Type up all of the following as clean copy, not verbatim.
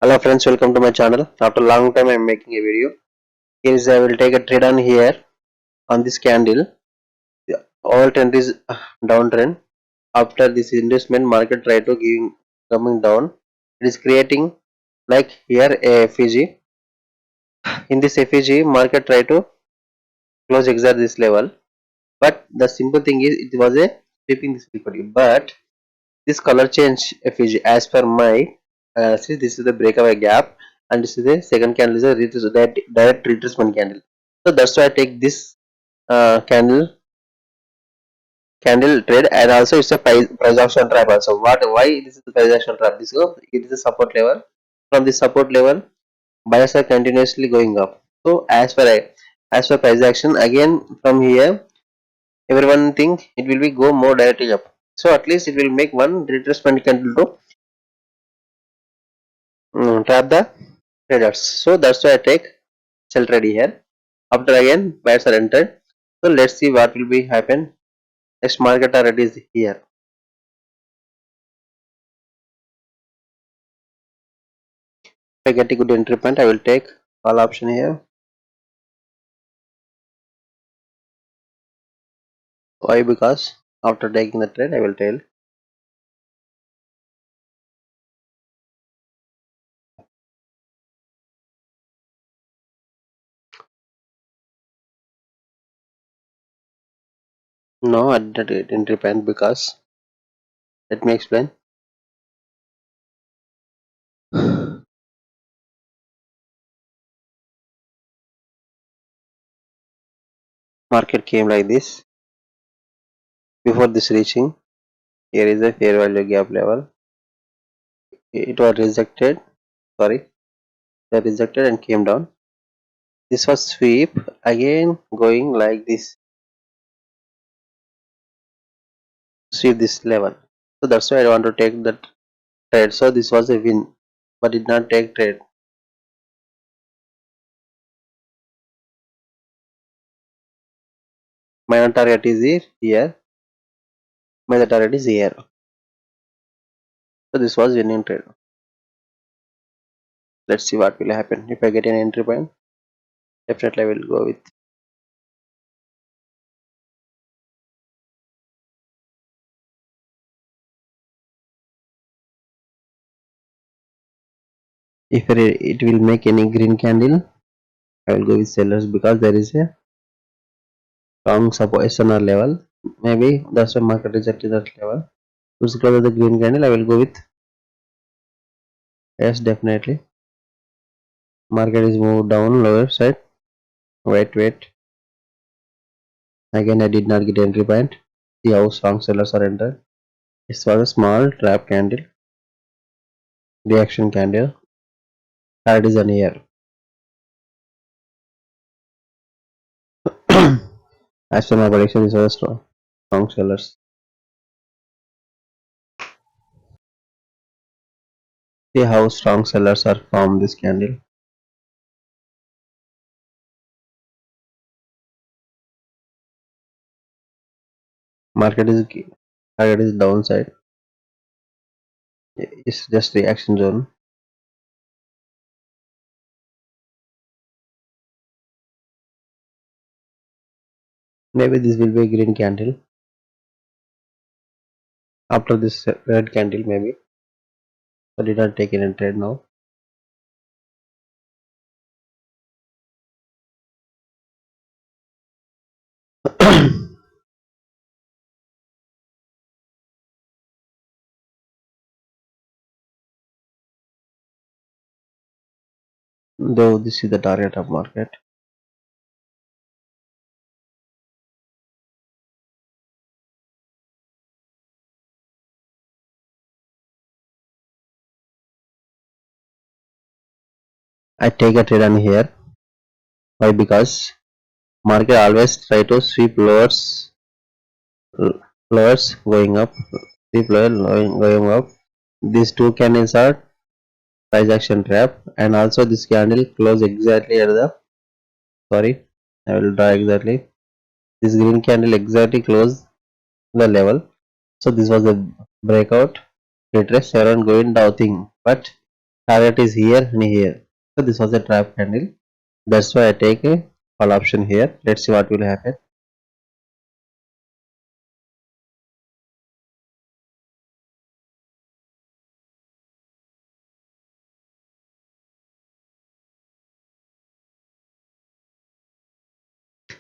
Hello friends, welcome to my channel. After a long time I am making a video. Here is I will take a trade on here on this candle. All trend is downtrend. After this investment market try to coming down. It is creating like here a FVG. In this FVG market try to close exact this level. But the simple thing is it was a sweeping this liquidity. But this color change FVG as per my see this is the breakaway gap and this is the second candle is a direct retracement candle. So that's why I take this candle trade, and also it's a price action trap also. Why this is the price action trap? This go it is a support level. From this support level buyers are continuously going up. So as per price action again from here everyone think it will be go more directly up. So at least it will make one retracement candle to trap the traders. So that's why I take sell trade here. After again buyers are entered. So let's see what will be happen. Next market already is here. If I get a good entry point, I will take call option here. Why? Because after taking the trade, I will tell. No, I did not get entry point because let me explain. Market came like this. Before this reaching, here is a fair value gap level. It was rejected. Sorry, they rejected and came down. This was sweep again going like this. Sweep this level. So that's why I want to take that trade. So this was a win, but did not take trade. My target is here. My target is here. So this was winning trade. Let's see what will happen. If I get an entry point, definitely I will go with. If it will make any green candle, I will go with sellers because there is a strong support SNR level. Maybe that's why market rejected that level. Because of the green candle, I will go with yes, definitely. Market is moved down lower side. Wait. Again, I did not get entry point. See how strong sellers are entered. This was a small trap candle, reaction candle. That is an here. As per my prediction, this was a strong sellers. See how strong sellers are from this candle. Market is downside. It's just reaction zone. Maybe this will be a green candle. After this red candle, maybe. I did not take any trade now. Though this is the target of market. I take a trade on here. Why? Because market always try to sweep lowers going up. Sweep lower going up. These two candles are price action trap, and also this candle close exactly at the sorry. I will draw exactly. This green candle exactly close the level. So this was a breakout retrace around going down thing, but Target is here and here. So this was a trap candle. That's why I take a call option here. Let's see what will happen.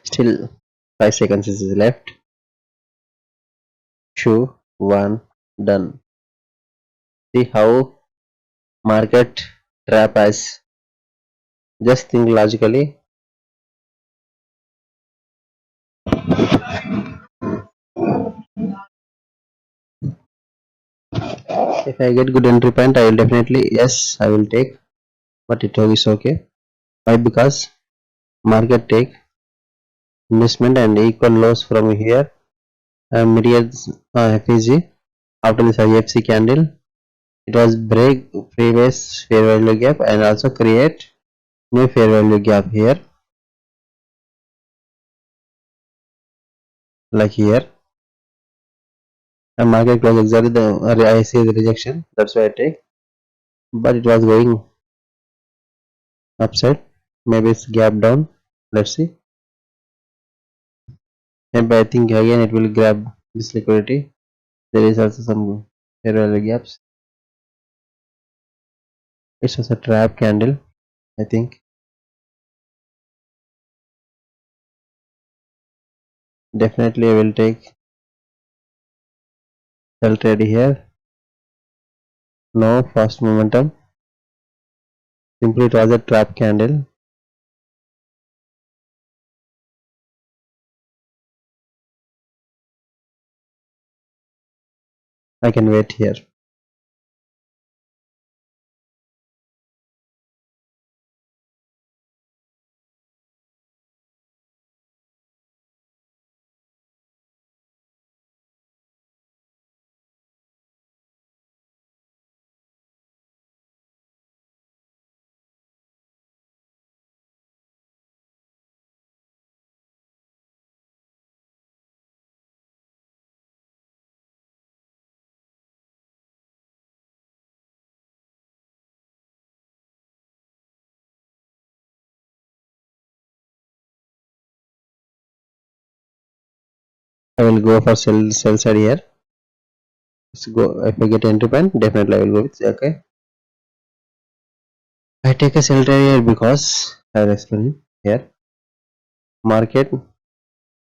Still 5 seconds is left. 2, 1, done. See how market trap us. Just think logically. If I get good entry point, I will definitely, yes, I will take. But it is okay. Why? Because market take investment and equal loss from here. Myriad FVG after this IFC candle. It was break previous fair value gap and also create new fair value gap here, like here. And market close exactly the I see the rejection. That's why I take. But it was going upside. Maybe it's gap down. Let's see. Maybe I think again it will grab this liquidity. There is also some fair value gaps. It's just a trap candle, I think. Definitely I will take sell trade here. No fast momentum. Simply it was a trap candle. I can wait here. I will go for sell side here. Let's go. If I get entry point, definitely I will go with okay. I take a sell trade here because I will explain here. Market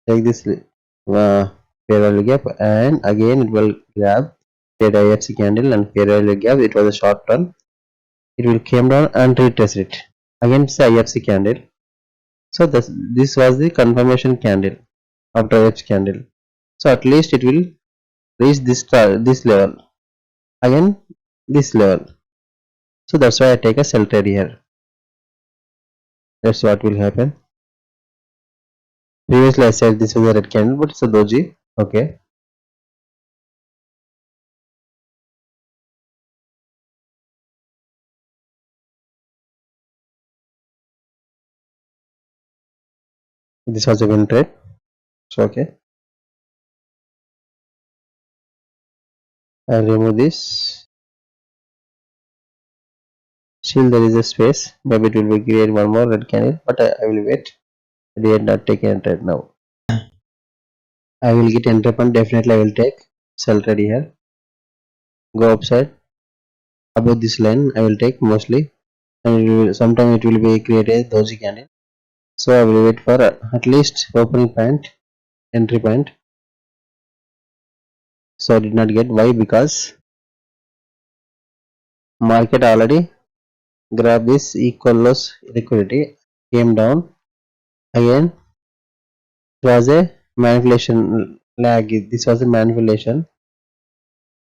take this fair value gap and again it will grab trade IFC candle and fair value gap. It was a short term. It will came down and retest it against the IFC candle. So this was the confirmation candle after IFC candle. So at least it will reach this level again, this level. So that's why I take a sell trade here. That's what will happen. Previously I said this was a red candle, but it's a doji. Okay. This was a win trade. So okay. I'll remove this. Still there is a space. Maybe it will be create one more red candle, but I will wait. I did not take a trade now. I will get entry point. Definitely I will take sell trade here. Go upside above this line. I will take mostly, and sometime it will be created doji candle. So I will wait for at least opening point, entry point. So I did not get. Why? Because market already grabbed this equal loss liquidity, came down again. It was a manipulation lag. This was a manipulation.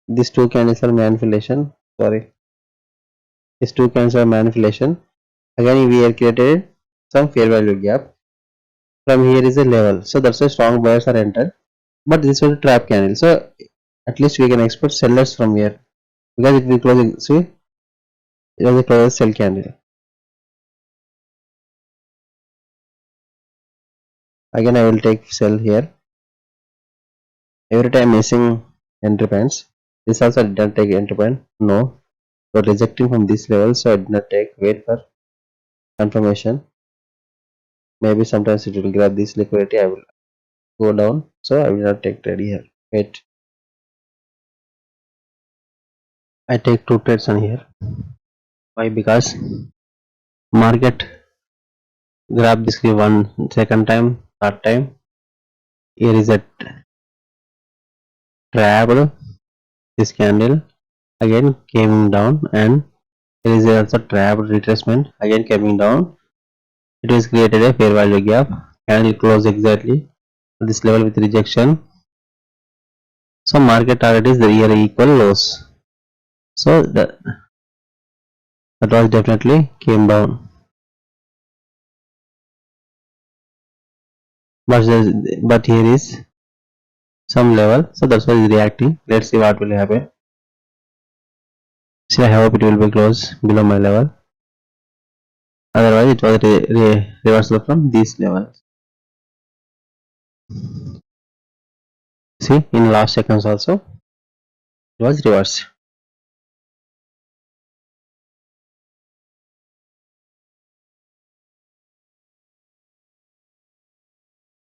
These two candles are manipulation. Sorry, these two candles are manipulation. Again, we have created some fair value gap. From here is a level, so that's why strong buyers are entered. But this was a trap candle, so at least we can expect sellers from here because it will close. See, it was a close sell candle. Again, I will take sell here. Every time missing entry points. This also did not take entry point. No. So rejecting from this level, so I did not take. Wait for confirmation. Maybe sometimes it will grab this liquidity. I will go down, so I will not take trade here. Wait, I take two trades on here. Why? Because market grab this one second time, third time. Here is a trap. This candle again came down, and there is also trap retracement again coming down. It has created a fair value gap. Candle close exactly at this level with rejection. So market target is the here equal lows. So that was definitely came down. But here is some level, so that's why it's reacting. Let's see what will happen. See, I hope it will be close below my level. Otherwise, it was reversal from this level. See, in last seconds also, it was reversed.